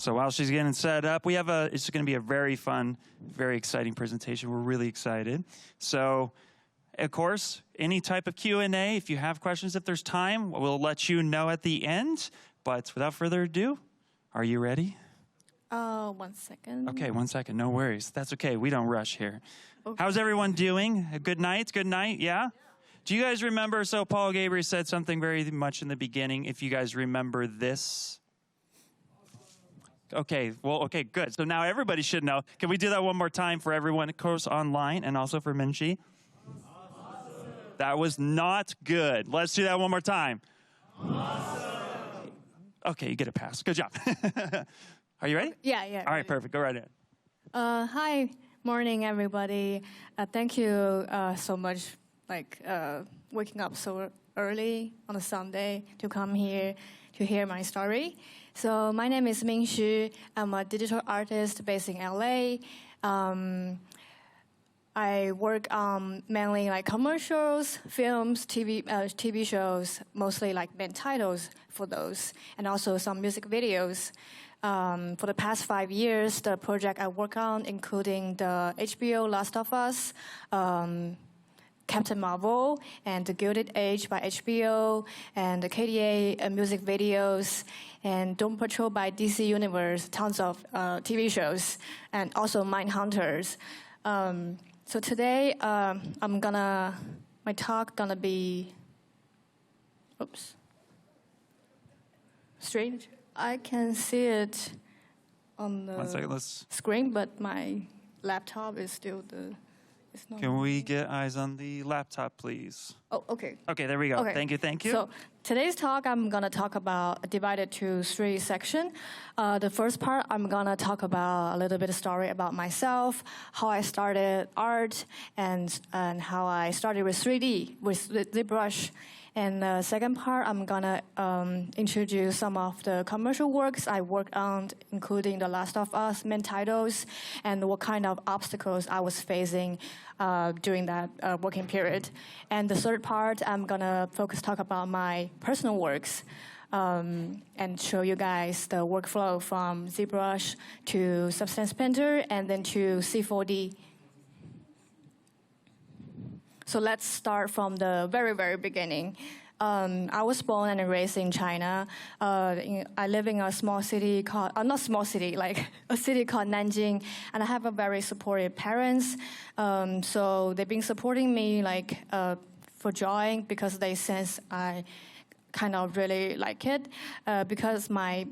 So while she's getting set up, it's going to be a very fun, very exciting presentation. We're really excited. So, of course, any type of Q&A, if you have questions, if there's time, we'll let you know at the end. But without further ado, are you ready? 1 second. Okay, 1 second. No worries. That's okay. We don't rush here. Okay. How's everyone doing? Good night? Good night? Yeah? Do you guys remember? So Paul Gabriel said something very much in the beginning. If you guys remember this. Okay, well, okay, good. So now everybody should know. Can we do that one more time for everyone, of course, online and also for Min Shi? Awesome. That was not good. Let's do that one more time. Awesome. Okay, you get a pass. Good job. Are you ready? Yeah. All right, perfect. Go right ahead. Hi, morning, everybody. Thank you so much, waking up so early on a Sunday to come here to hear my story. So my name is Min Shi. I'm a digital artist based in LA. I work on mainly commercials, films, TV shows, mostly main titles for those, and also some music videos. For the past 5 years, the project I work on, including the HBO Last of Us, Captain Marvel, and The Gilded Age by HBO, and the KDA music videos, and Doom Patrol by DC Universe, tons of TV shows, and also Hunters. So today, my talk gonna be, strange. I can see it on the screen, but my laptop is still Can we get eyes on the laptop, please? Oh, okay. Okay, there we go. Okay. Thank you. So today's talk, I'm going to talk about divided to 3 sections. The first part, I'm going to talk about a little bit of story about myself, how I started art, and how I started with 3D, with ZBrush. And the second part, I'm going to introduce some of the commercial works I worked on, including The Last of Us main titles, and what kind of obstacles I was facing during that working period. And the third part, I'm going to talk about my personal works and show you guys the workflow from ZBrush to Substance Painter and then to C4D. So let's start from the very, very beginning. I was born and raised in China. I live in a small city called, not small city, a city called Nanjing, and I have a very supportive parents. So they've been supporting me for drawing because they sense I kind of really like it. Because my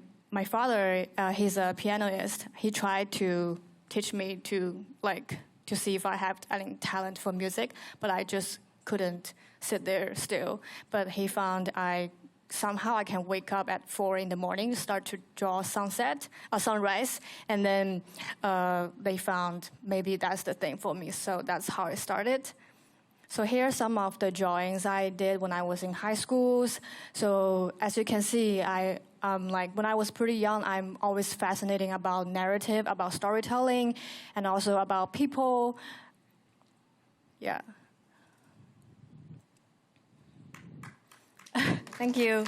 father, he's a pianist. He tried to teach me to see if I have any talent for music, but I just couldn't sit there still. But he found somehow I can wake up at 4 in the morning, start to draw sunrise, and then they found maybe that's the thing for me. So that's how it started. So here are some of the drawings I did when I was in high schools. So as you can see, when I was pretty young, I'm always fascinated about narrative, about storytelling, and also about people. Yeah. Thank you.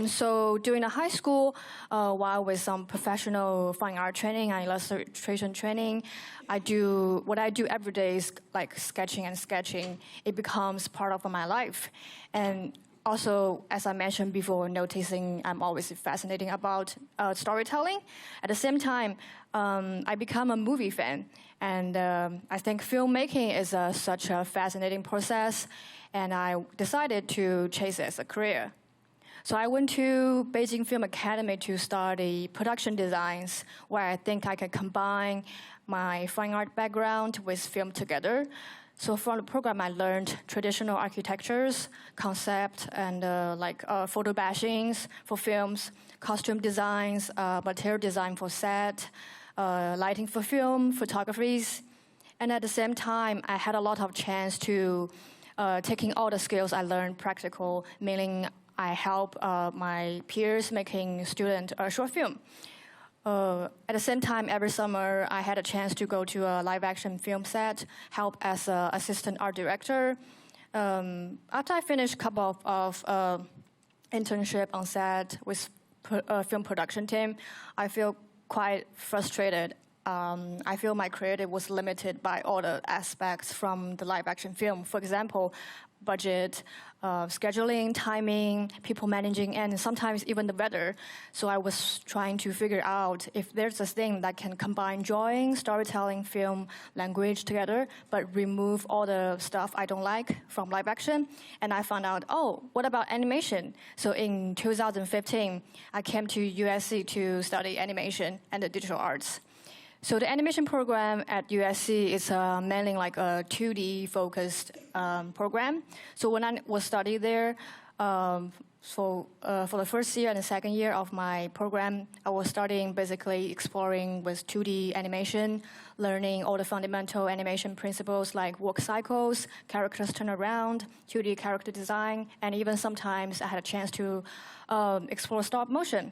So during the high school, while with some professional fine art training and illustration training, what I do every day is sketching and sketching. It becomes part of my life. And also, as I mentioned before, noticing I'm always fascinated about storytelling. At the same time, I become a movie fan. And I think filmmaking is such a fascinating process. And I decided to chase it as a career. So I went to Beijing Film Academy to study production designs, where I think I can combine my fine art background with film together. So from the program, I learned traditional architectures, concept, and photo bashings for films, costume designs, material design for set, lighting for film, photographies. And at the same time, I had a lot of chance to taking all the skills I learned practical, meaning I help my peers making student short film. At the same time, every summer, I had a chance to go to a live-action film set, help as an assistant art director. After I finished a couple of internship on set with film production team, I feel quite frustrated. I feel my creative was limited by all the aspects from the live action film. For example, budget, scheduling, timing, people managing, and sometimes even the weather. So I was trying to figure out if there's a thing that can combine drawing, storytelling, film, language together, but remove all the stuff I don't like from live action. And I found out, oh, what about animation? So in 2015, I came to USC to study animation and the digital arts. So the animation program at USC is mainly like a 2D focused program. So when I was studying there, for the first year and the second year of my program, I was starting basically exploring with 2D animation, learning all the fundamental animation principles like work cycles, characters turn around, 2D character design, and even sometimes I had a chance to explore stop motion.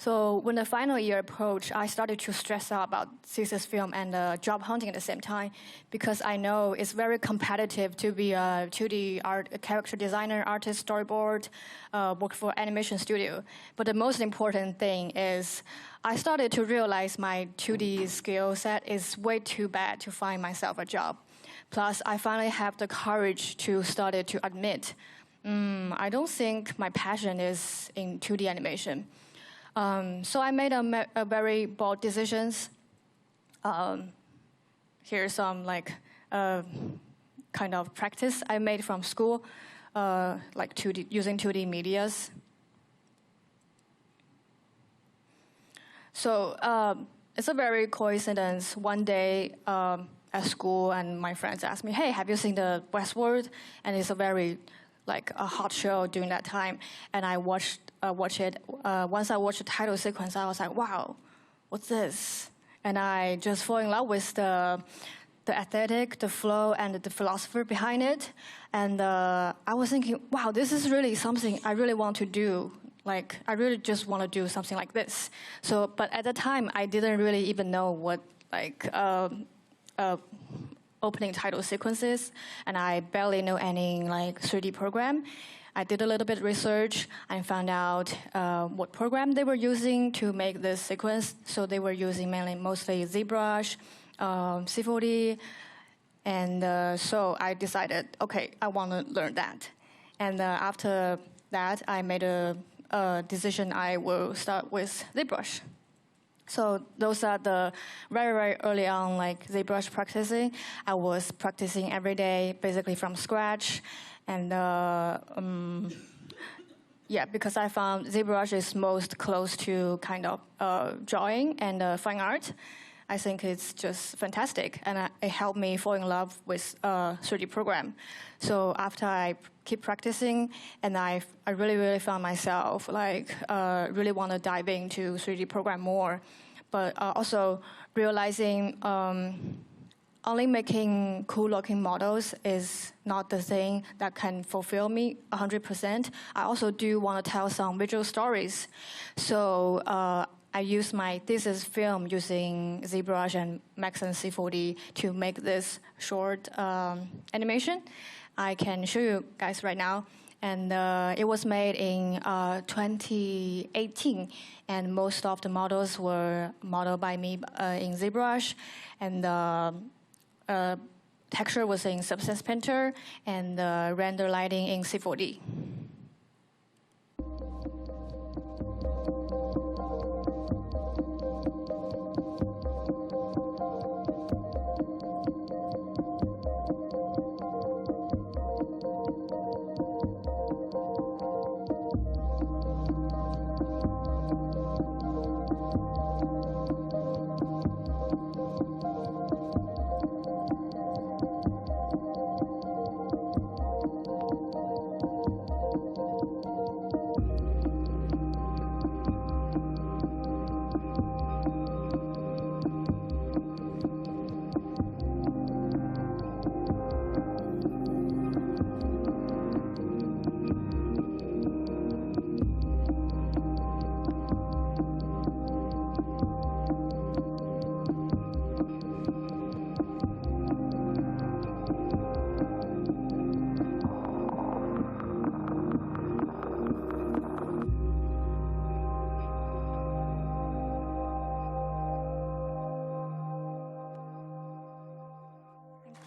So when the final year approached, I started to stress out about thesis film and job hunting at the same time, because I know it's very competitive to be a 2D character designer, artist, storyboard, work for animation studio. But the most important thing is I started to realize my 2D skill set is way too bad to find myself a job. Plus, I finally have the courage to start to admit, I don't think my passion is in 2D animation. So I made a very bold decisions. Here's some kind of practice I made from school, like using 2D medias. So it's a very coincidence. One day at school, and my friends asked me, "Hey, have you seen the Westworld?" And it's a very a hot show during that time, and I watched it. Once I watched the title sequence, I was like, "Wow, what's this?" And I just fall in love with the aesthetic, the flow, and the philosopher behind it. And I was thinking, "Wow, this is really something I really want to do. I really just want to do something like this." So, but at the time, I didn't really even know what opening title sequences, and I barely know any 3D program. I did a little bit of research and found out what program they were using to make this sequence. So they were using mostly ZBrush, C4D, and so I decided, okay, I want to learn that. And after that, I made a decision I will start with ZBrush. So those are the very, very early on, ZBrush practicing. I was practicing every day, basically from scratch. And because I found ZBrush is most close to kind of drawing and fine art. I think it's just fantastic, and it helped me fall in love with 3D program. So after I keep practicing, and I really, really found myself really want to dive into 3D program more, but also realizing only making cool-looking models is not the thing that can fulfill me 100%. I also do want to tell some visual stories. So I use my thesis film using ZBrush and Maxon C4D to make this short animation. I can show you guys right now. And it was made in 2018. And most of the models were modeled by me in ZBrush. And texture was in Substance Painter, and render lighting in C4D.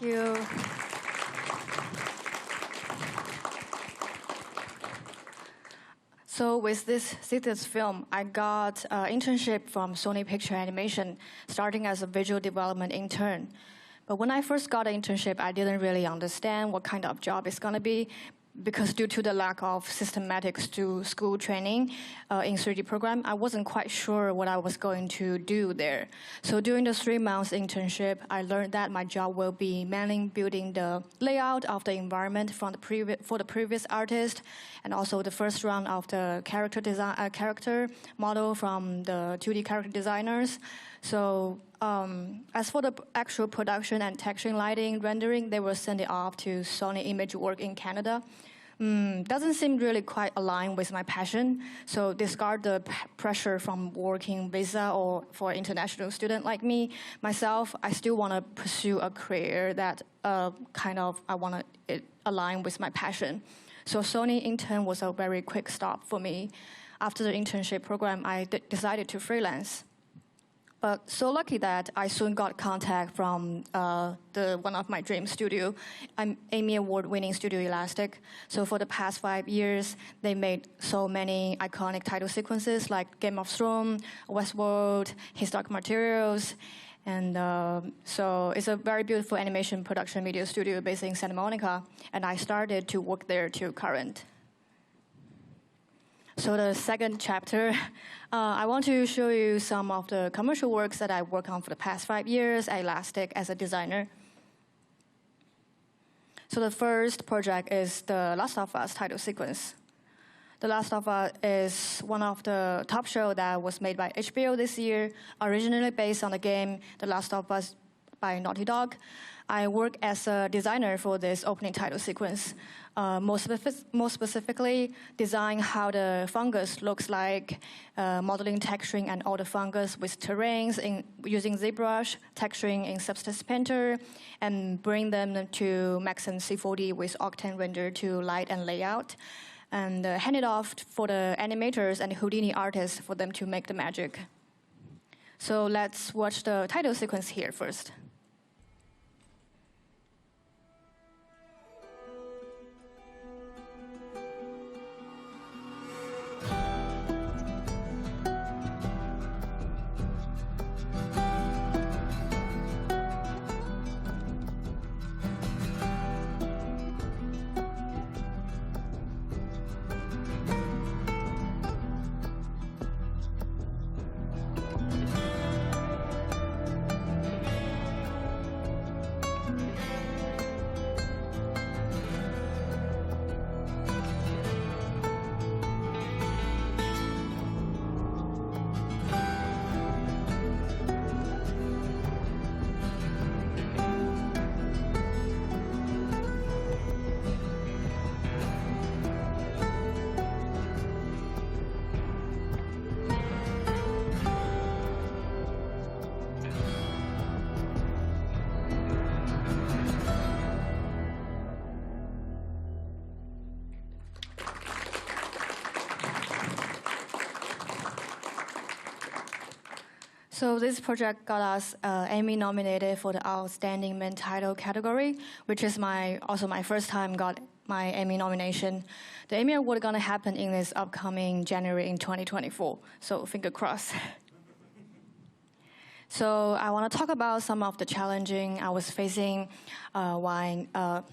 you. So with this thesis film, I got an internship from Sony Picture Animation, starting as a visual development intern. But when I first got an internship, I didn't really understand what kind of job it's going to be, because due to the lack of systematic school training in 3D program, I wasn't quite sure what I was going to do there. So during the 3 months internship, I learned that my job will be mainly building the layout of the environment for the previous artist, and also the first round of the character model from the 2D character designers. So as for the actual production and texturing, lighting, rendering, they will send it off to Sony ImageWorks in Canada. Doesn't seem really quite aligned with my passion. So discard the pressure from working visa or for international student like me. Myself, I still want to pursue a career that I want to align with my passion. So Sony intern was a very quick stop for me. After the internship program, I decided to freelance. But so lucky that I soon got contact from one of my dream studio, Emmy Award-winning Studio Elastic. So for the past 5 years, they made so many iconic title sequences like Game of Thrones, Westworld, Historic Materials. And so it's a very beautiful animation production media studio based in Santa Monica. And I started to work there till current. So the second chapter, I want to show you some of the commercial works that I worked on for the past 5 years at Elastic as a designer. So the first project is the Last of Us title sequence. The Last of Us is one of the top shows that was made by HBO this year, originally based on the game The Last of Us by Naughty Dog. I work as a designer for this opening title sequence. More specifically, design how the fungus looks like, modeling, texturing, and all the fungus with terrains using ZBrush, texturing in Substance Painter, and bring them to Maxon C40 with Octane render to light and layout, and hand it off for the animators and Houdini artists for them to make the magic. So let's watch the title sequence here first. So this project got us Emmy nominated for the Outstanding Main Title category, which is also my first time got my Emmy nomination. The Emmy Award gonna happen in this upcoming January in 2024, so finger crossed. So I want to talk about some of the challenging I was facing while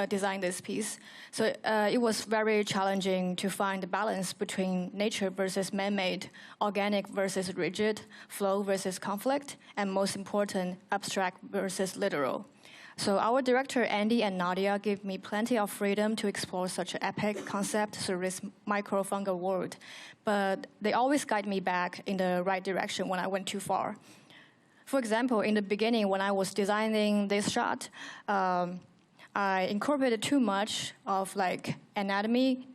design this piece. So it was very challenging to find the balance between nature versus man-made, organic versus rigid, flow versus conflict, and most important, abstract versus literal. So our director, Andy and Nadia, gave me plenty of freedom to explore such an epic concept through this microfungal world. But they always guide me back in the right direction when I went too far. For example, in the beginning, when I was designing this shot, I incorporated too much of anatomy,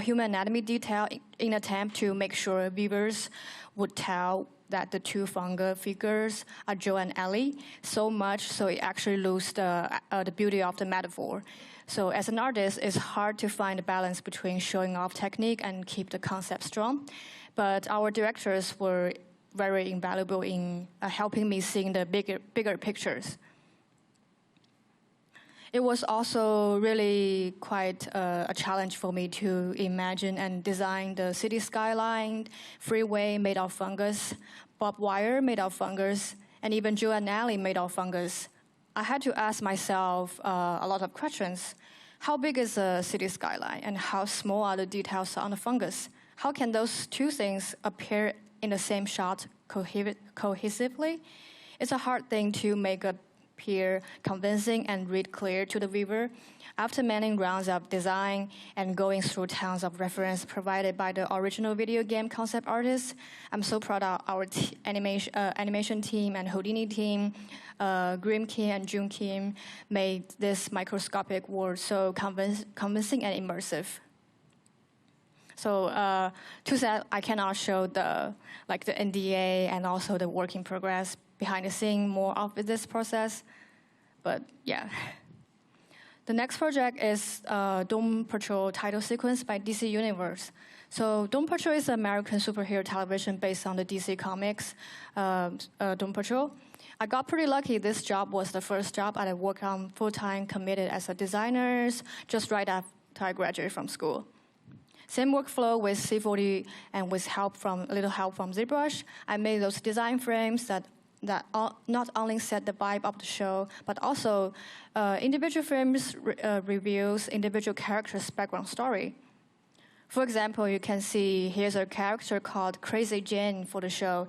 human anatomy detail in attempt to make sure viewers would tell that the two fungal figures are Joe and Ellie so much so it actually loses the beauty of the metaphor. So as an artist, it's hard to find a balance between showing off technique and keep the concept strong. But our directors were very invaluable in helping me seeing the bigger pictures. It was also really quite a challenge for me to imagine and design the city skyline, freeway made of fungus, barbed wire made of fungus, and even Joe and Alley made of fungus. I had to ask myself a lot of questions. How big is a city skyline, and how small are the details on the fungus? How can those two things appear in the same shot cohesively? It's a hard thing to make appear convincing and read clear to the viewer. After many rounds of design and going through tons of reference provided by the original video game concept artists, I'm so proud of our animation team and Houdini team. Grim Kim and June Kim made this microscopic world so convincing and immersive. So too sad I cannot show the NDA and also the work in progress behind the scene more of this process, but yeah. The next project is Doom Patrol title sequence by DC Universe. So Doom Patrol is an American superhero television based on the DC Comics Doom Patrol. I got pretty lucky. This job was the first job I worked on full-time, committed as a designer, just right after I graduated from school. Same workflow with C40 and with a little help from ZBrush. I made those design frames that not only set the vibe of the show, but also individual frames reveals individual characters' background story. For example, you can see here's a character called Crazy Jane for the show.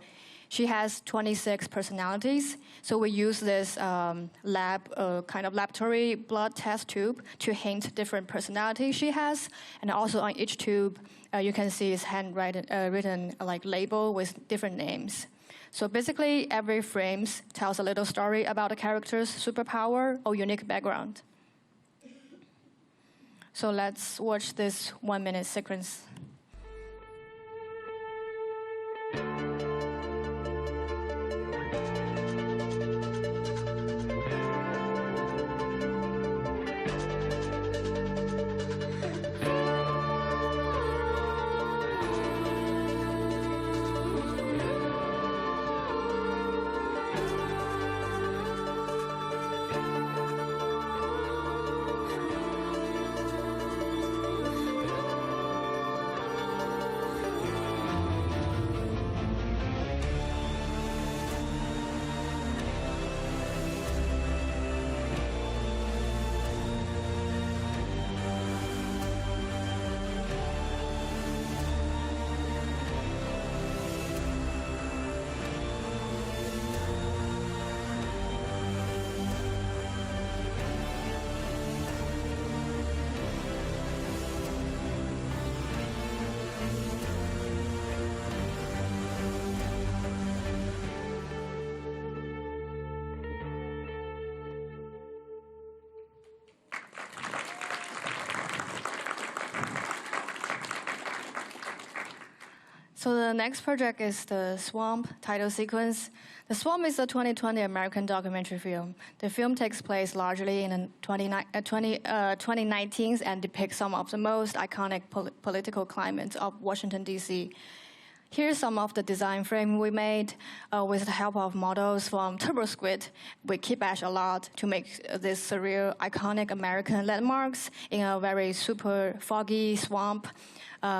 She has 26 personalities, so we use this kind of laboratory blood test tube to hint different personalities she has, and also on each tube you can see it's written like label with different names. So basically, every frame tells a little story about the character's superpower or unique background. So let's watch this 1-minute sequence. So the next project is the Swamp title sequence. The Swamp is a 2020 American documentary film. The film takes place largely in the 2019s and depicts some of the most iconic political climates of Washington, D.C. Here's some of the design frame we made with the help of models from Turbo Squid. We keep bash a lot to make this surreal, iconic American landmarks in a very super foggy swamp.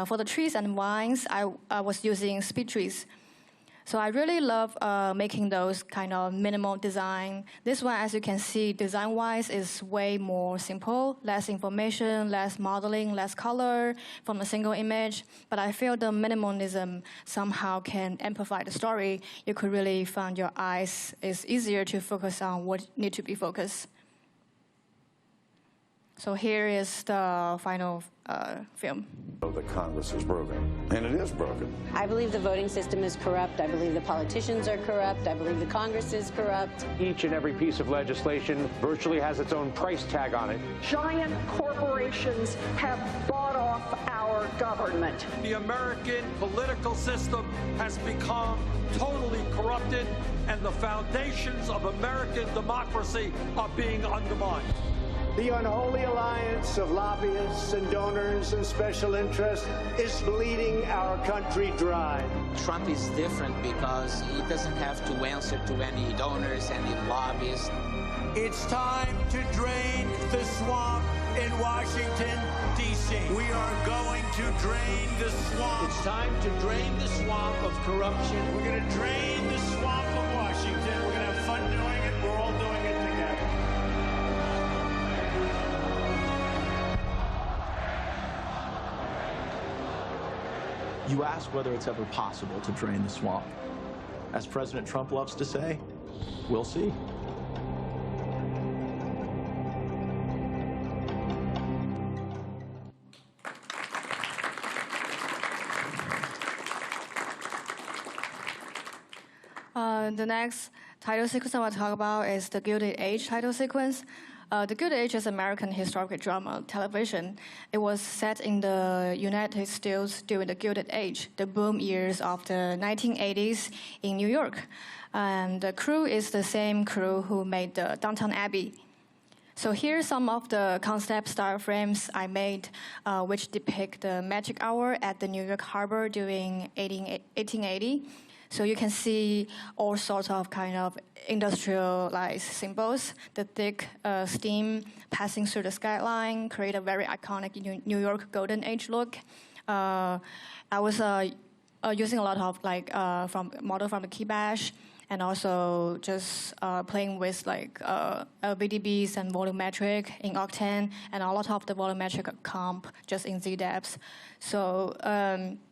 For the trees and vines, I was using speed trees. So I really love making those kind of minimal design. This one, as you can see, design-wise is way more simple, less information, less modeling, less color from a single image. But I feel the minimalism somehow can amplify the story. You could really find your eyes is easier to focus on what need to be focused. So here is the final film. The Congress is broken, and it is broken. I believe the voting system is corrupt. I believe the politicians are corrupt. I believe the Congress is corrupt. Each and every piece of legislation virtually has its own price tag on it. Giant corporations have bought off our government. The American political system has become totally corrupted, and the foundations of American democracy are being undermined. The unholy alliance of lobbyists and donors and special interests is bleeding our country dry. Trump is different because he doesn't have to answer to any donors, any lobbyists. It's time to drain the swamp in Washington, D.C. We are going to drain the swamp. It's time to drain the swamp of corruption. We're going to drain the swamp of Washington. We're going to have fun doing it. We're all doing it together. You ask whether it's ever possible to drain the swamp. As President Trump loves to say, we'll see. The next title sequence I want to talk about is the Gilded Age title sequence. The Gilded Age is American historical drama television. It was set in the United States during the Gilded Age, the boom years of the 1980s in New York. And the crew is the same crew who made the Downton Abbey. So here's some of the concept style frames I made, which depict the magic hour at the New York Harbor during 1880. So you can see all sorts of kind of industrialized symbols. The thick steam passing through the skyline create a very iconic New York Golden Age look. I was using a lot of model from the key bash, and also just playing with VDBs and volumetric in Octane, and a lot of the volumetric comp just in ZDepth. So,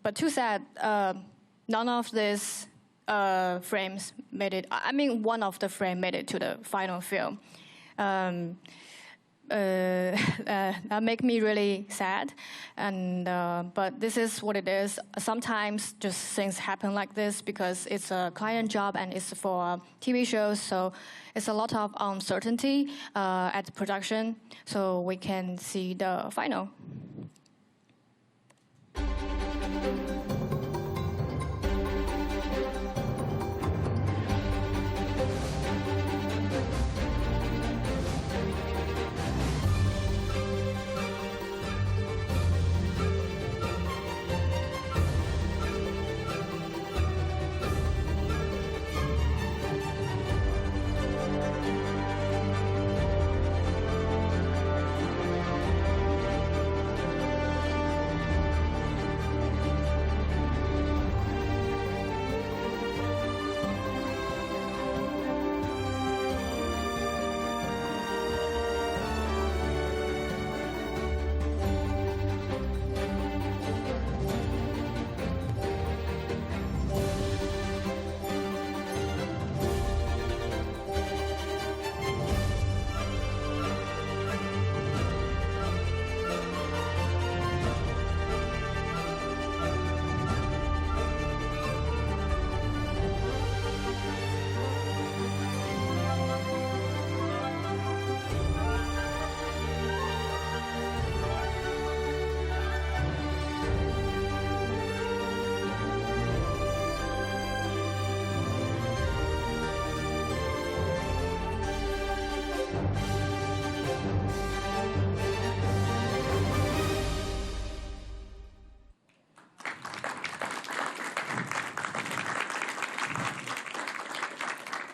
but too sad. None of these frames made it. I mean, one of the frames made it to the final film. That make me really sad. And but this is what it is. Sometimes just things happen like this because it's a client job and it's for TV shows. So it's a lot of uncertainty at production. So we can see the final.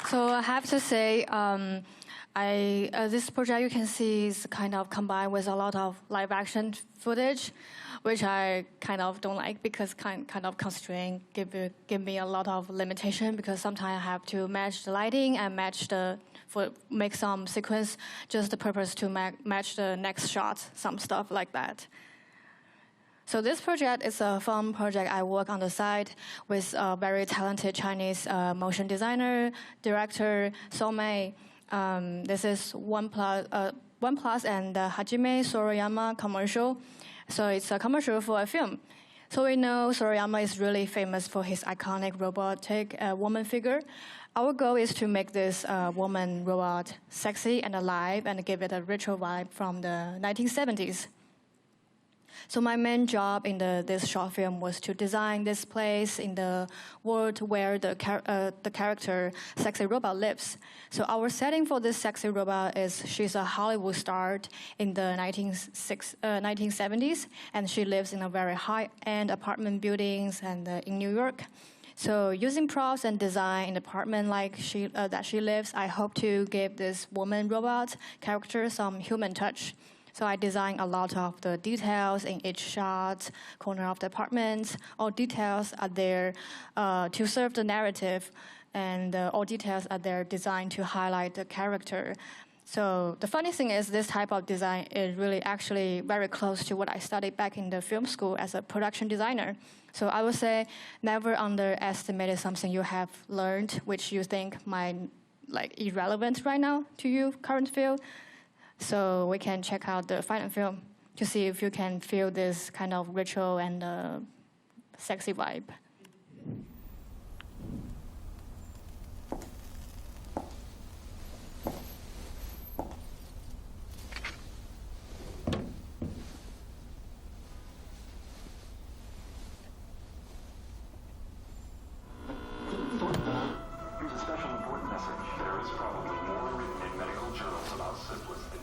So I have to say, this project you can see is kind of combined with a lot of live action footage, which I kind of don't like because kind of constraint give me a lot of limitation because sometimes I have to match the lighting and make some sequence just the purpose to match the next shot, some stuff like that. So this project is a fun project I work on the side with a very talented Chinese motion designer, director, Somei. This is OnePlus and Hajime Sorayama commercial. So it's a commercial for a film. So we know Sorayama is really famous for his iconic robotic woman figure. Our goal is to make this woman robot sexy and alive and give it a retro vibe from the 1970s. So my main job in this short film was to design this place in the world where the character Sexy Robot lives. So our setting for this Sexy Robot is she's a Hollywood star in the 1970s, and she lives in a very high-end apartment buildings and in New York. So using props and design in the apartment like that she lives, I hope to give this woman robot character some human touch. So I designed a lot of the details in each shot, corner of the apartment. All details are there to serve the narrative, and all details are there designed to highlight the character. So the funny thing is this type of design is really actually very close to what I studied back in the film school as a production designer. So I would say never underestimate something you have learned, which you think might irrelevant right now to your current field. So we can check out the final film to see if you can feel this kind of ritual and sexy vibe. Here's a special important message. There is probably more written in medical journals about syphilis than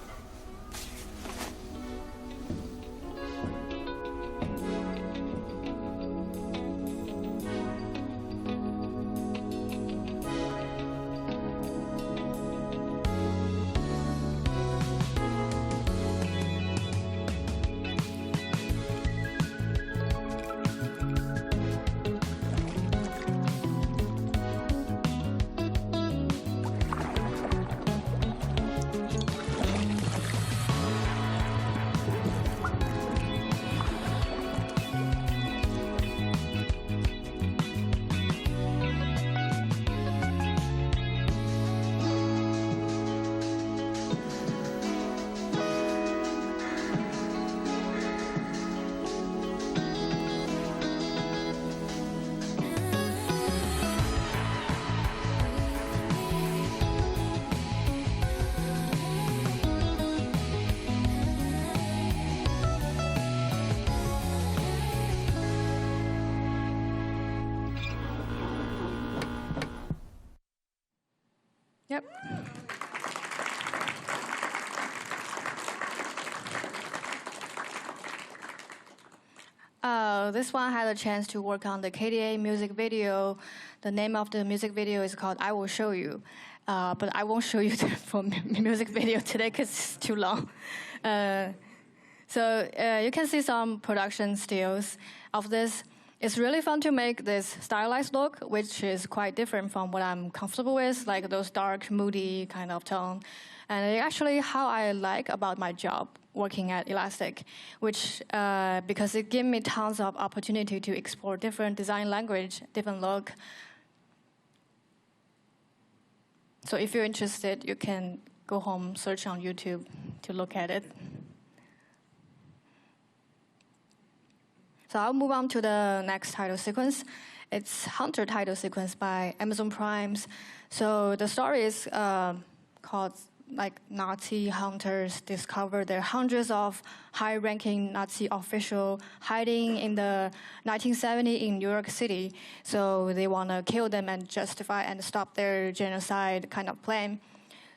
Yep. This one I had a chance to work on the KDA music video. The name of the music video is called I Will Show You. But I won't show you the full music video today because it's too long. So you can see some production stills of this. It's really fun to make this stylized look, which is quite different from what I'm comfortable with, like those dark, moody kind of tone. And it's actually how I like about my job working at Elastic, which because it gives me tons of opportunity to explore different design language, different look. So if you're interested, you can go home, search on YouTube to look at it. So I'll move on to the next title sequence. It's Hunter title sequence by Amazon Primes. So the story is called Nazi hunters discover there are hundreds of high-ranking Nazi officials hiding in the 1970s in New York City. So they want to kill them and justify and stop their genocide kind of plan.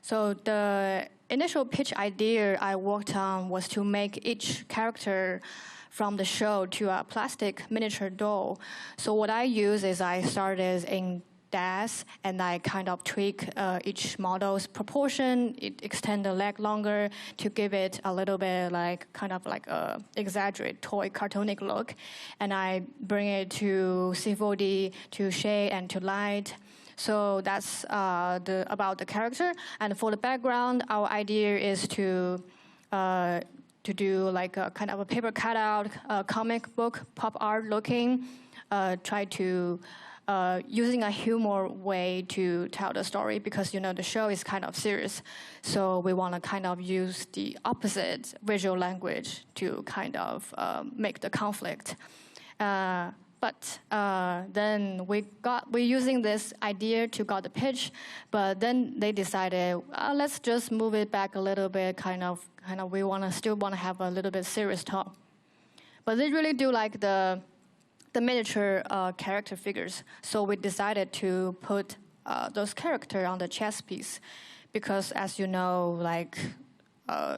So the initial pitch idea I worked on was to make each character from the show to a plastic miniature doll. So what I use is I started in DAS and I kind of tweak each model's proportion, extend the leg longer to give it a little bit kind of like a exaggerate toy cartoonic look. And I bring it to C4D, to shade and to light. So that's about the character. And for the background, our idea is to do like a kind of a paper cutout, comic book, pop art looking, try to using a humor way to tell the story because, the show is kind of serious. So we want to kind of use the opposite visual language to kind of make the conflict. But then we're using this idea to got the pitch, but then they decided, let's just move it back a little bit, kind of we still want to have a little bit serious tone. But they really do like the miniature character figures. So we decided to put those characters on the chess piece, because as you know, like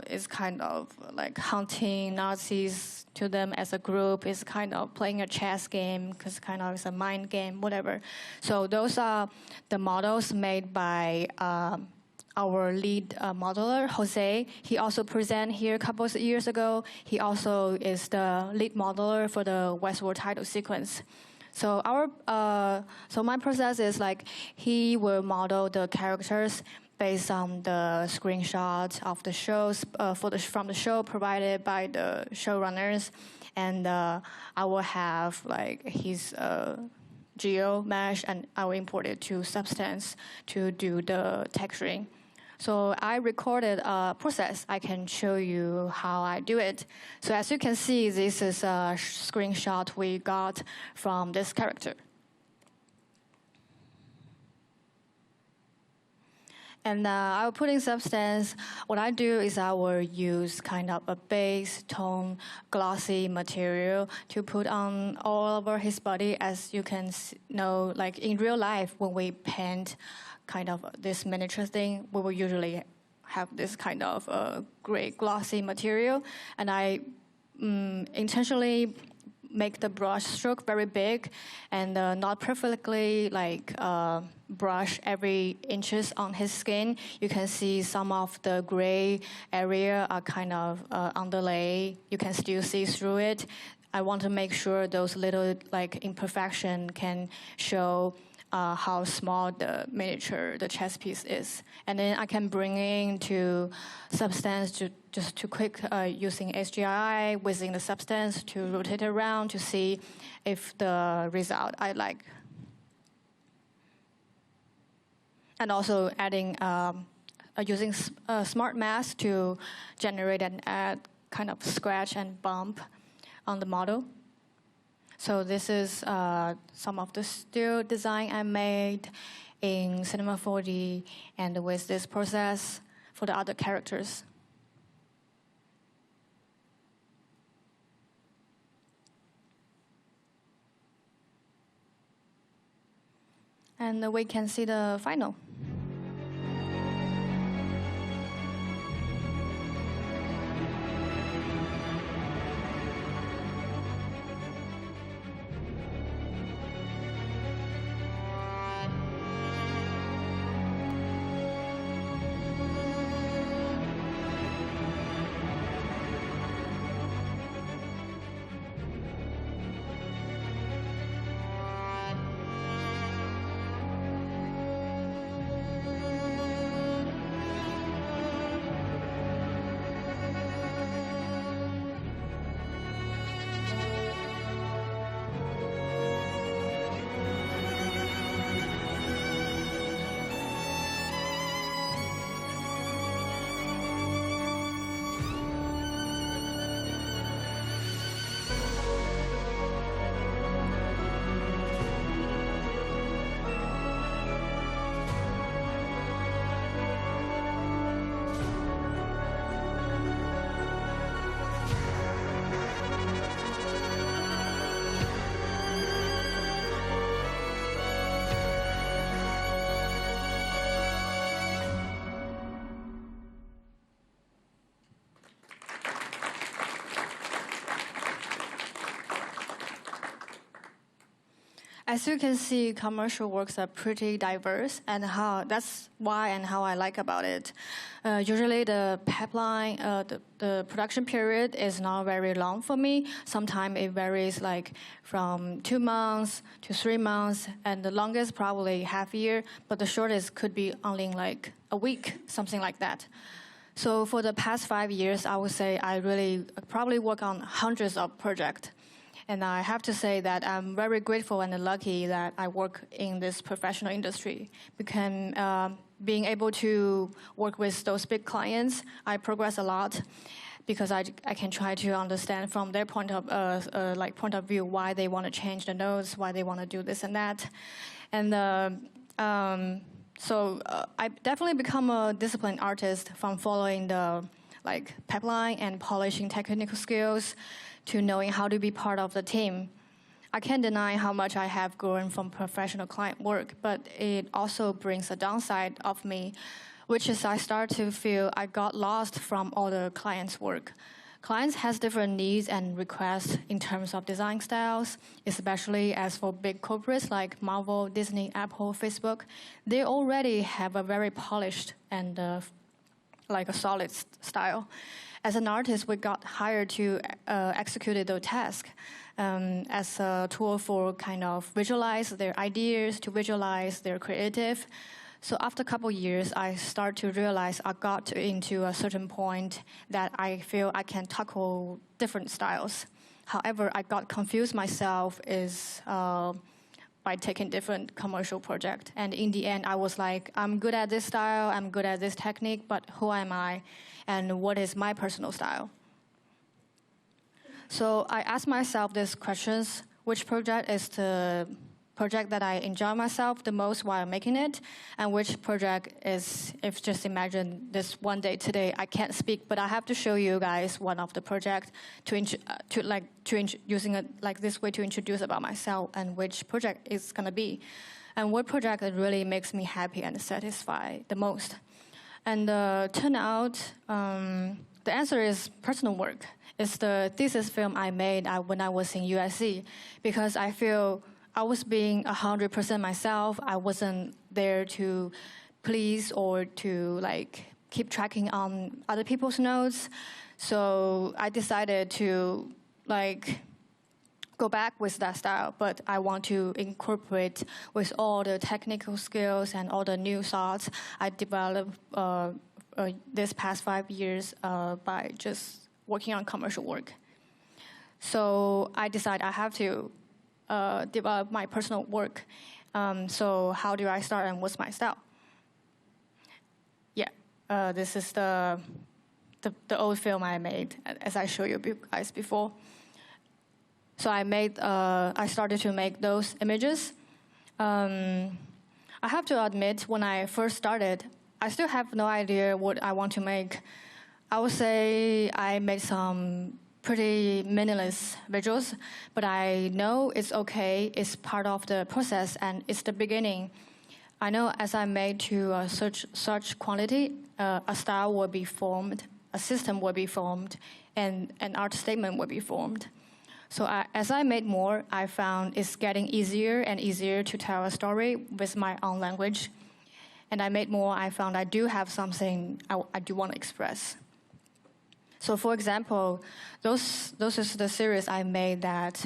it's kind of like hunting Nazis to them as a group. It's kind of playing a chess game, because kind of it's a mind game, whatever. So those are the models made by our lead modeler, Jose. He also presented here a couple of years ago. He also is the lead modeler for the Westworld title sequence. So my process is like he will model the characters based on the screenshots of the shows from the show provided by the showrunners, and I will have like his geo mesh, and I will import it to Substance to do the texturing. So I recorded a process. I can show you how I do it. So as you can see, this is a screenshot we got from this character. And I will put in Substance. What I do is I will use kind of a base tone glossy material to put on all over his body. As you can know, like in real life, when we paint kind of this miniature thing, we will usually have this kind of gray glossy material. And I intentionally make the brush stroke very big and not perfectly like brush every inches on his skin. You can see some of the gray area are kind of underlay. You can still see through it. I want to make sure those little like imperfection can show how small the miniature, the chess piece is. And then I can bring into Substance to quick using HDRI within the Substance to rotate it around to see if the result I like. And also adding, using Smart Mask to generate and add kind of scratch and bump on the model. So this is some of the still design I made in Cinema 4D and with this process for the other characters. And we can see the final. As you can see, commercial works are pretty diverse, and that's why and how I like about it. Usually the pipeline, the production period is not very long for me. Sometimes it varies like from 2 months to 3 months, and the longest probably half year, but the shortest could be only like a week, something like that. So for the past 5 years, I would say I really probably work on hundreds of projects. And I have to say that I'm very grateful and lucky that I work in this professional industry. Because being able to work with those big clients, I progress a lot because I can try to understand from their point of view why they want to change the notes, why they want to do this and that. And so I definitely become a disciplined artist from following the like pipeline and polishing technical skills to knowing how to be part of the team. I can't deny how much I have grown from professional client work, but it also brings a downside of me, which is I start to feel I got lost from all the clients' work. Clients has different needs and requests in terms of design styles, especially as for big corporates like Marvel, Disney, Apple, Facebook. They already have a very polished and like a solid style. As an artist, we got hired to execute the task as a tool for kind of visualize their ideas, to visualize their creative. So after a couple of years, I start to realize I got into a certain point that I feel I can tackle different styles. However, I got confused myself by taking different commercial projects. And in the end, I was like, I'm good at this style, I'm good at this technique, but who am I? And what is my personal style? So I asked myself these questions: which project is the project that I enjoy myself the most while making it, and which project is, if just imagine this one day today, I can't speak, but I have to show you guys one of the project using it like this way to introduce about myself and which project it's gonna be, and what project really makes me happy and satisfied the most. And turn out, the answer is personal work. It's the thesis film I made when I was in USC, because I feel I was being 100% myself. I wasn't there to please or to like keep tracking on other people's notes. So I decided to like go back with that style, but I want to incorporate with all the technical skills and all the new thoughts I developed this past 5 years by just working on commercial work. So I decided I have to develop my personal work. So how do I start and what's my style? Yeah, this is the old film I made, as I showed you guys before. So I started to make those images. I have to admit, when I first started, I still have no idea what I want to make. I would say I made some pretty meaningless visuals, but I know it's okay, it's part of the process, and it's the beginning. I know as I made to such quantity, a style will be formed, a system will be formed, and an art statement will be formed. So as I made more, I found it's getting easier and easier to tell a story with my own language. And I made more, I found I do have something I do want to express. So for example, those is the series I made that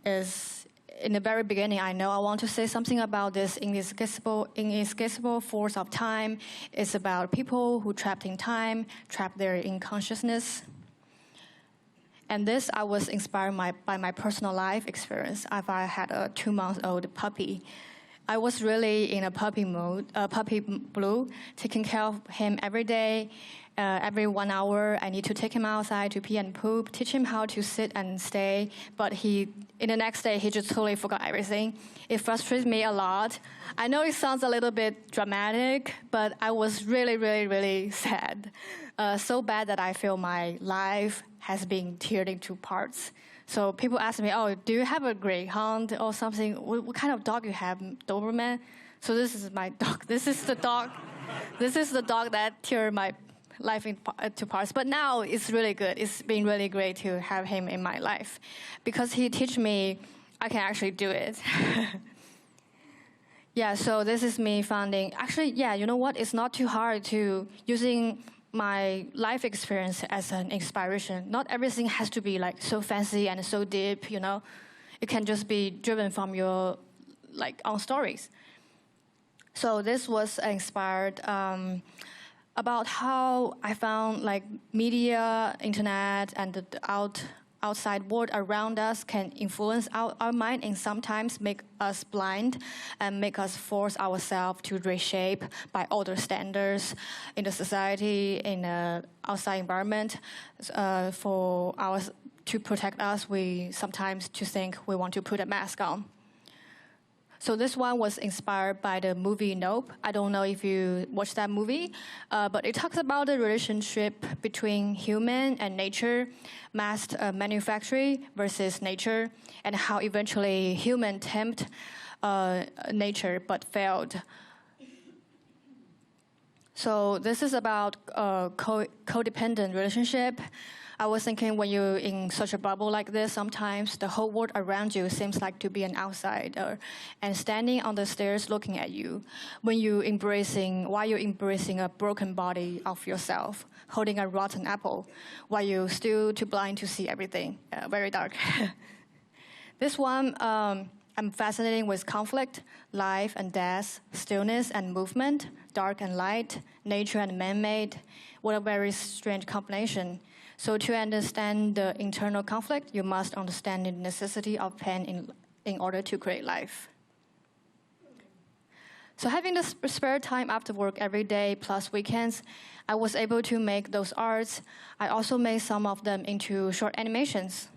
is, in the very beginning, I know I want to say something about this inescapable force of time. It's about people who trapped in time, trapped there in consciousness. And this, I was inspired by my personal life experience. I had a 2-month-old puppy. I was really in a puppy mode, puppy blue, taking care of him every day. Every 1 hour, I need to take him outside to pee and poop, teach him how to sit and stay. But in the next day, he just totally forgot everything. It frustrates me a lot. I know it sounds a little bit dramatic, but I was really, really, really sad. So bad that I feel my life has been teared into parts. So people ask me, oh, do you have a greyhound or something? What kind of dog you have, Doberman? So this is my dog. This is the dog. This is the dog that teared my life into parts. But now it's really good. It's been really great to have him in my life because he teach me I can actually do it. Yeah, so this is me finding, actually, yeah, you know what? It's not too hard to using my life experience as an inspiration. Not everything has to be like so fancy and so deep, you know. It can just be driven from your like own stories. So this was inspired about how I found like media, internet, and the outside world around us can influence our mind and sometimes make us blind and make us force ourselves to reshape by older standards in the society, in the outside environment. To protect us, we sometimes to think we want to put a mask on. So this one was inspired by the movie Nope. I don't know if you watched that movie, but it talks about the relationship between human and nature, mass manufacturing versus nature, and how eventually human tempt nature but failed. So this is about codependent relationship. I was thinking when you're in such a bubble like this, sometimes the whole world around you seems like to be an outsider and standing on the stairs looking at you while you're embracing a broken body of yourself, holding a rotten apple, while you're still too blind to see everything. Very dark. This one, I'm fascinated with conflict, life and death, stillness and movement, dark and light, nature and man-made. What a very strange combination. So to understand the internal conflict, you must understand the necessity of pain in order to create life. So having the spare time after work every day plus weekends, I was able to make those arts. I also made some of them into short animations.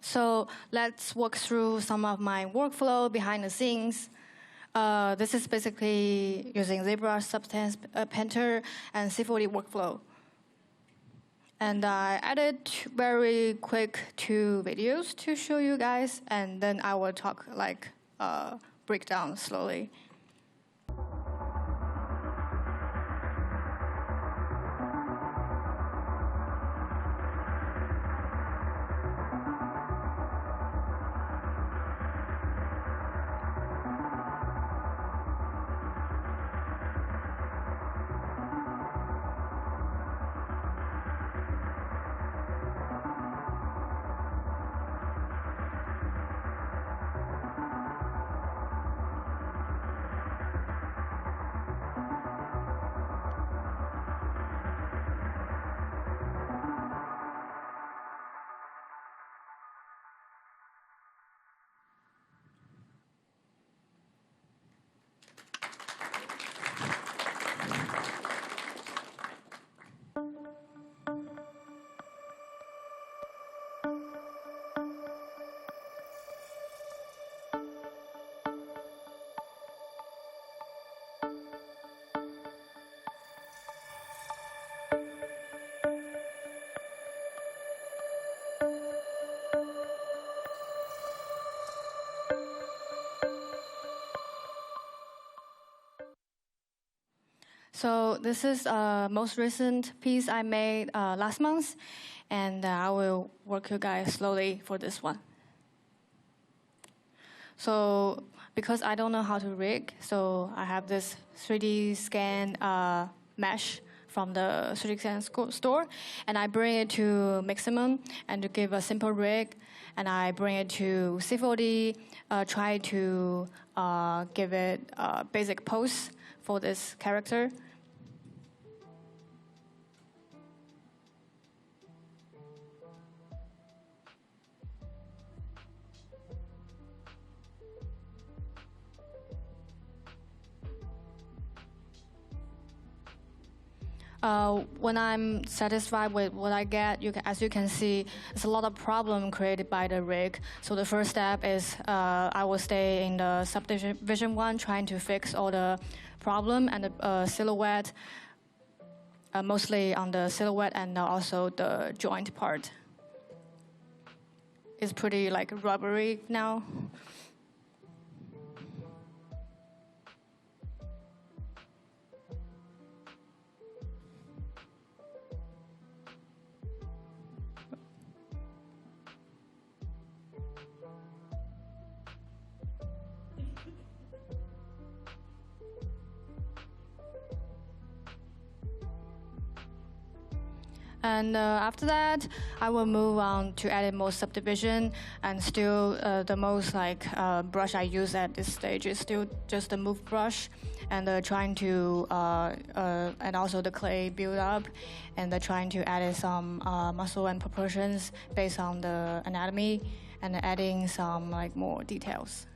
So let's walk through some of my workflow behind the scenes. This is basically using ZBrush, Substance Painter, and C40 workflow. And I added very quick 2 videos to show you guys, and then I will talk break down slowly. So this is most recent piece I made last month, and I will work you guys slowly for this one. So because I don't know how to rig, so I have this 3D scan mesh from the 3D scan store, and I bring it to Maxon and to give a simple rig, and I bring it to C40, try to give it a basic pose for this character. When I'm satisfied with what I get, as you can see, there's a lot of problem created by the rig. So the first step is I will stay in the subdivision 1, trying to fix all the problem and the silhouette, mostly on the silhouette and also the joint part. It's pretty like rubbery now. And after that, I will move on to add more subdivision. And still, the most brush I use at this stage is still just the move brush, and trying to and also the clay build up, and trying to add some muscle and proportions based on the anatomy, and adding some more details.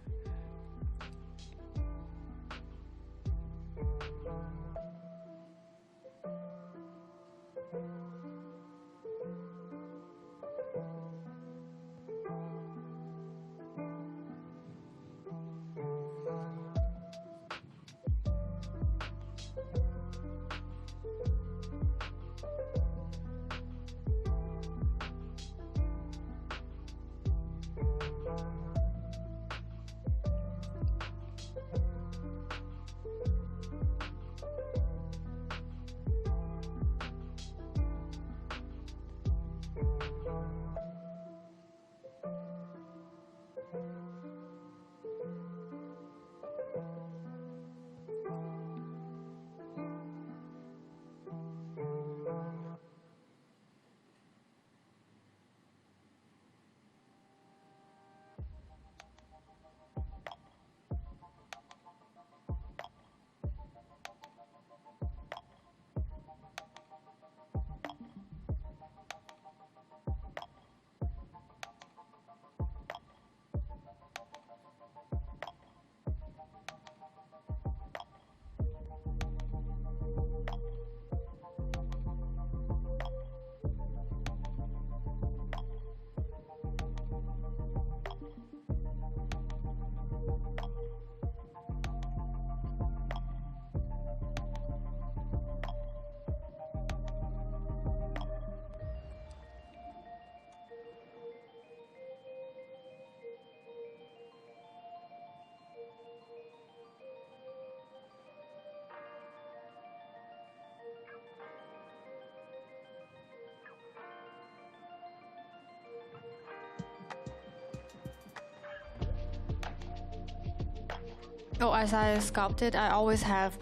So as I sculpted, I always have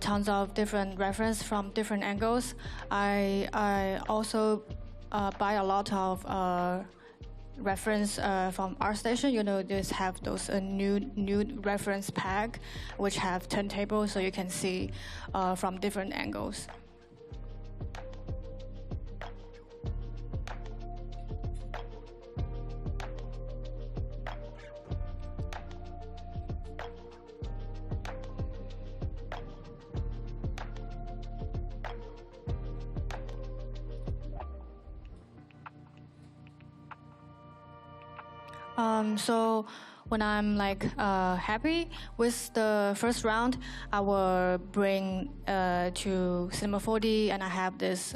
tons of different reference from different angles. I also buy a lot of reference from ArtStation. You know, just have those new reference pack, which have turntables, so you can see from different angles. So when I'm happy with the first round, I will bring to Cinema 4D, and I have this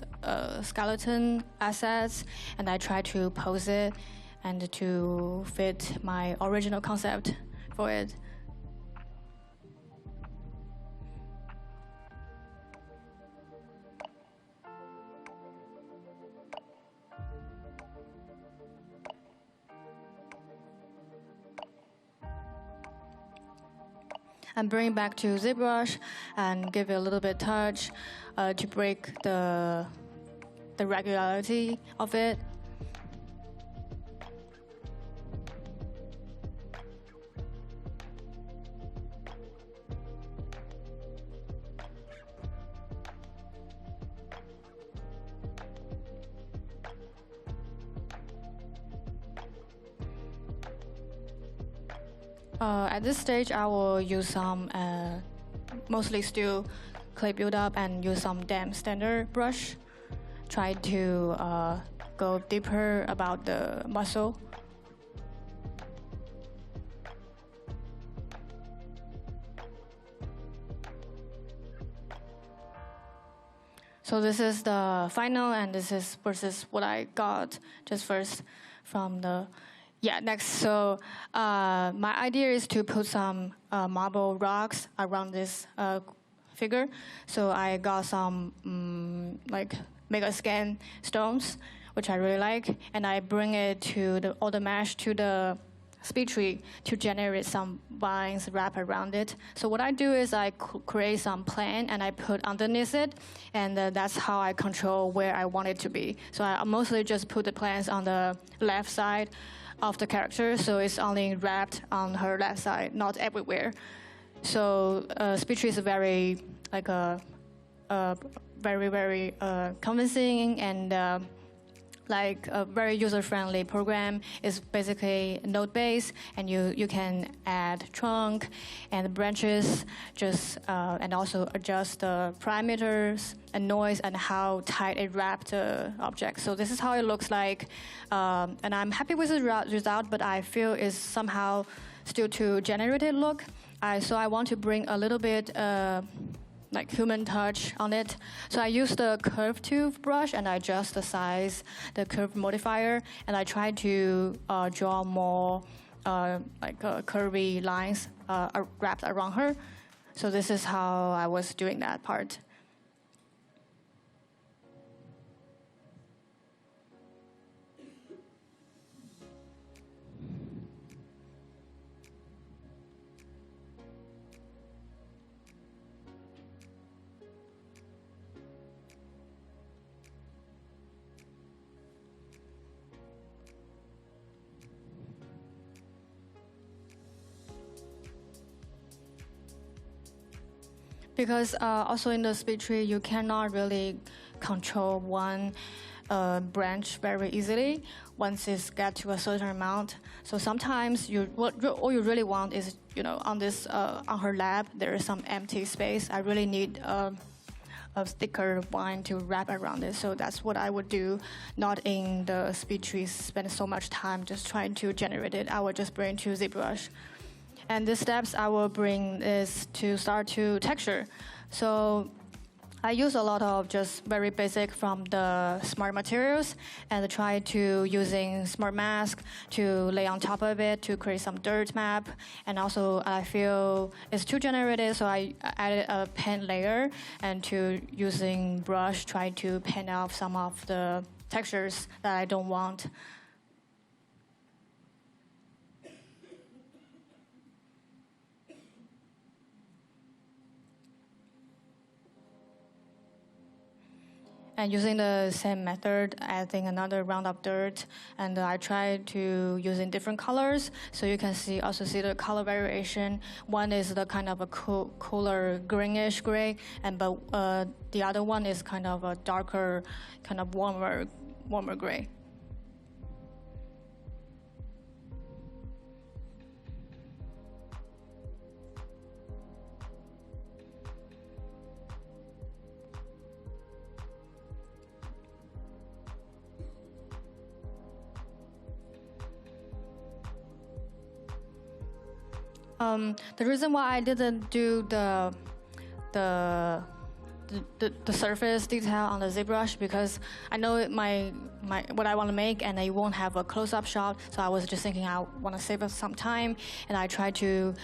skeleton assets, and I try to pose it and to fit my original concept for it. And bring it back to ZBrush and give it a little bit touch to break the regularity of it. At this stage, I will use some, mostly still clay buildup and use some damp standard brush. Try to go deeper about the muscle. So this is the final, and this is versus what I got just first from the, next. So my idea is to put some marble rocks around this figure. So I got some like mega scan stones, which I really like, and I bring it to all the mesh to the speed tree to generate some vines wrap around it. So what I do is I create some plan and I put underneath it, and that's how I control where I want it to be. So I mostly just put the plants on the left side of the character, so it's only wrapped on her left side, not everywhere. So speed tree is very like a very convincing and like a very user-friendly program. It's basically node-based, and you can add trunk and branches, just and also adjust the parameters and noise and how tight it wrapped the object. So this is how it looks like, and I'm happy with the result, but I feel it's somehow still too generated look. So I want to bring a little bit like human touch on it. So I use the curve tooth brush and I adjust the size, the curve modifier, and I try to draw more like curvy lines wrapped around her. So this is how I was doing that part. Because also in the speed tree, you cannot really control one branch very easily once it's get to a certain amount. So sometimes all you really want is, on this on her lap there is some empty space. I really need a thicker vine to wrap around it. So that's what I would do. Not in the speed tree, spend so much time just trying to generate it. I would just bring to ZBrush. And the steps I will bring is to start to texture. So I use a lot of just very basic from the smart materials and try to using smart mask to lay on top of it to create some dirt map. And also I feel it's too generated, so I added a pen layer and to using brush try to pen off some of the textures that I don't want. And using the same method, adding another round of dirt, and I try to using different colors, so you can also see the color variation. One is the kind of a cooler greenish gray, but the other one is kind of a darker, kind of warmer gray. The reason why I didn't do the surface detail on the ZBrush, because I know what I want to make and I won't have a close-up shot, so I was just thinking I want to save us some time, and I try to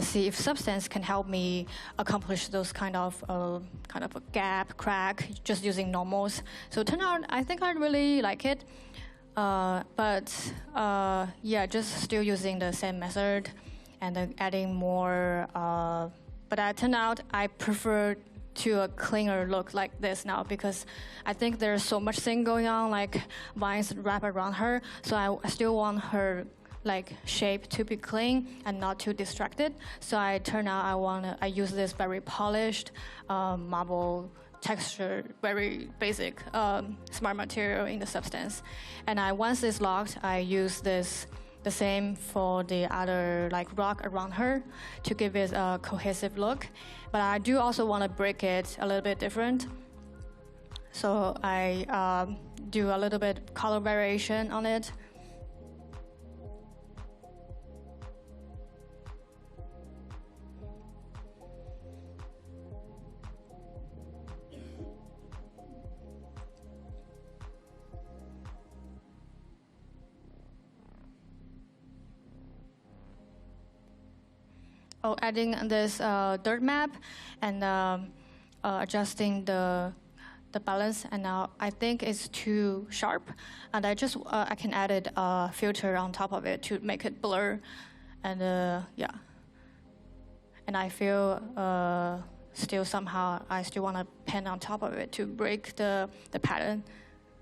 see if Substance can help me accomplish those kind of a gap, crack, just using normals. So it turned out, I think I really like it, but just still using the same method and then adding more, but it turned out I prefer to a cleaner look like this now, because I think there's so much thing going on, like vines wrap around her, so I still want her like shape to be clean and not too distracted. So I use this very polished marble texture, very basic smart material in the Substance. And once it's locked, I use this the same for the other like rock around her to give it a cohesive look. But I do also want to break it a little bit different. So I do a little bit color variation on it. Adding this dirt map and adjusting the balance, and now I think it's too sharp, and I can add a filter on top of it to make it blur, and yeah. And I feel still somehow I still want to pen on top of it to break the pattern,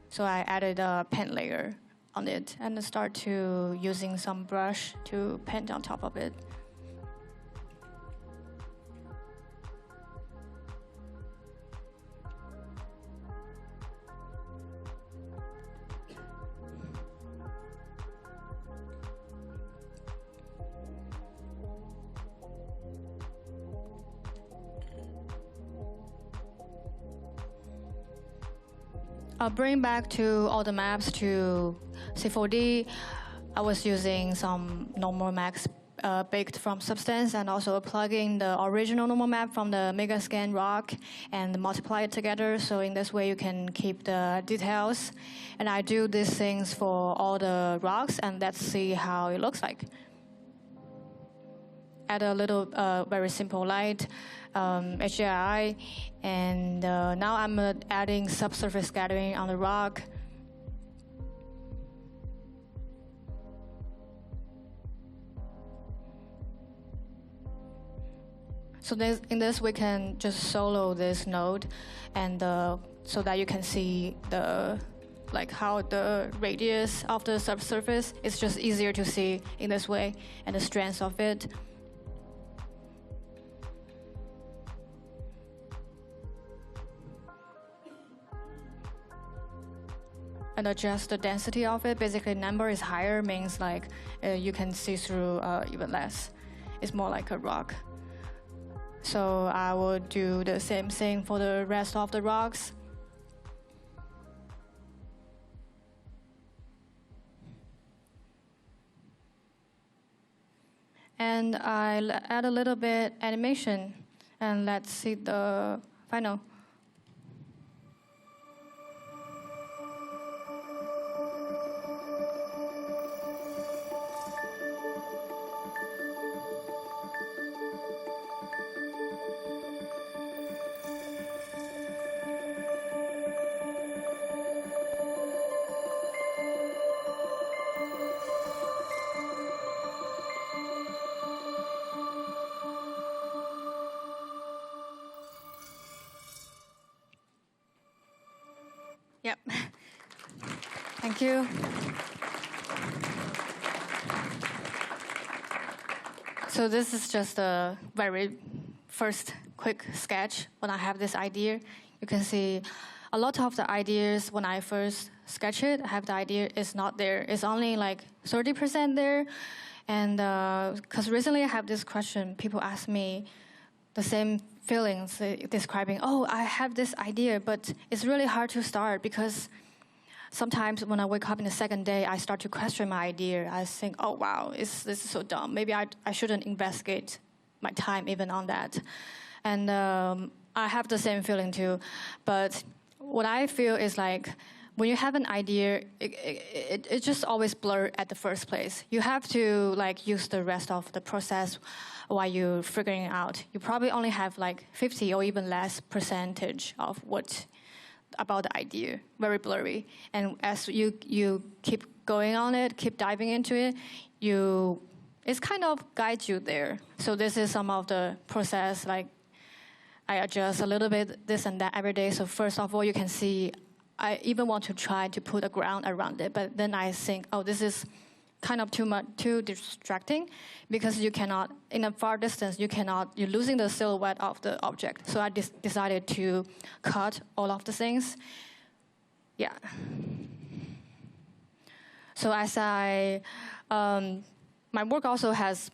so I added a pen layer on it and start to using some brush to pen on top of it. I'll bring back to all the maps to C4D. I was using some normal maps baked from Substance and also plugging the original normal map from the Megascan rock and multiply it together. So in this way you can keep the details. And I do these things for all the rocks, and let's see how it looks like. Add a little very simple light, HDRI, and now I'm adding subsurface scattering on the rock. So in this we can just solo this node, and so that you can see how the radius of the subsurface is just easier to see in this way, and the strength of it. And adjust the density of it. Basically, number is higher means like you can see through even less. It's more like a rock. So I will do the same thing for the rest of the rocks. And I add a little bit animation, and let's see the final. Yep. Thank you. So this is just a very first quick sketch when I have this idea. You can see a lot of the ideas when I first sketch it, I have the idea is not there. It's only like 30% there. And because recently I have this question, people ask me the same feelings, describing, oh, I have this idea, but it's really hard to start because sometimes when I wake up in the second day, I start to question my idea. I think, oh, wow, this is so dumb. Maybe I shouldn't investigate my time even on that. And I have the same feeling too. But what I feel is like, when you have an idea, it just always blur at the first place. You have to like use the rest of the process while you're figuring it out. You probably only have like 50 or even less percentage of what about the idea, very blurry. And as you keep going on it, keep diving into it, it's kind of guides you there. So this is some of the process, like I adjust a little bit this and that every day. So first of all, you can see I even want to try to put a ground around it, but then I think, oh, this is kind of too distracting because you cannot, in a far distance, you're losing the silhouette of the object. So I decided to cut all of the things. Yeah. So as I My work also has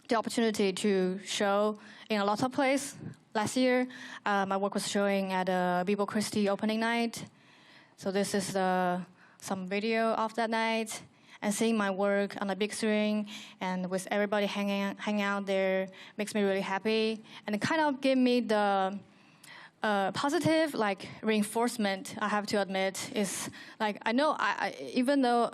the opportunity to show in a lot of places. Last year, my work was showing at a Bibo Christie opening night. So this is some video of that night. And seeing my work on a big screen and with everybody hanging out there makes me really happy. And it kind of gave me the positive reinforcement, I have to admit. Is I know even though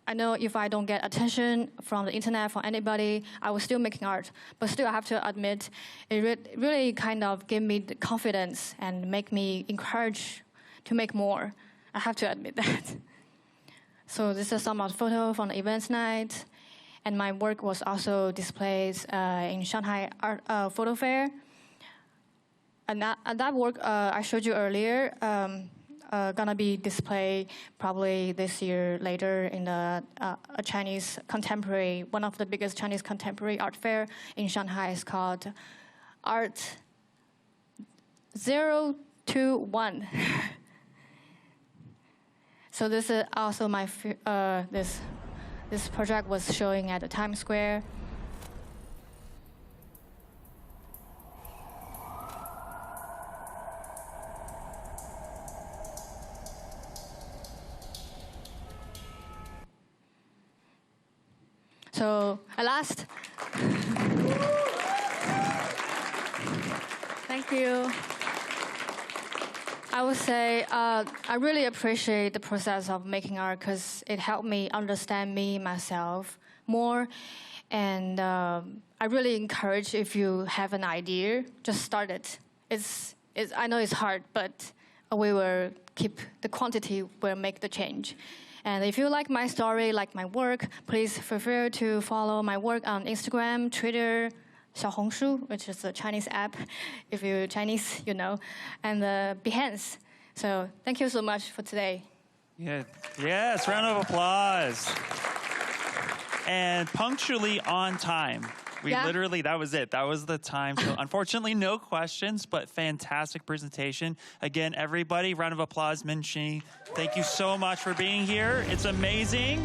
I know if I don't get attention from the internet, from anybody, I was still making art. But still, I have to admit, it really kind of gave me the confidence and make me encouraged to make more. I have to admit that. So this is some of the photos from the events night. And my work was also displayed in Shanghai Art Photo Fair. And that work I showed you earlier, gonna be displayed probably this year later in a Chinese contemporary, one of the biggest Chinese contemporary art fair in Shanghai. It's called Art 021. So this is also my this project was showing at the Times Square. So at last, thank you. I would say I really appreciate the process of making art because it helped me understand myself more. And I really encourage, if you have an idea, just start it. I know it's hard, but we will keep the quantity will make the change. And if you like my story, like my work, please feel free to follow my work on Instagram, Twitter, 小红书, which is a Chinese app, if you're Chinese, you know, and Behance. So thank you so much for today. Yeah. Yes, round of applause. And punctually on time. We literally, that was it. That was the time. So unfortunately, no questions, but fantastic presentation. Again, everybody, round of applause, Min Shi. Thank you so much for being here. It's amazing.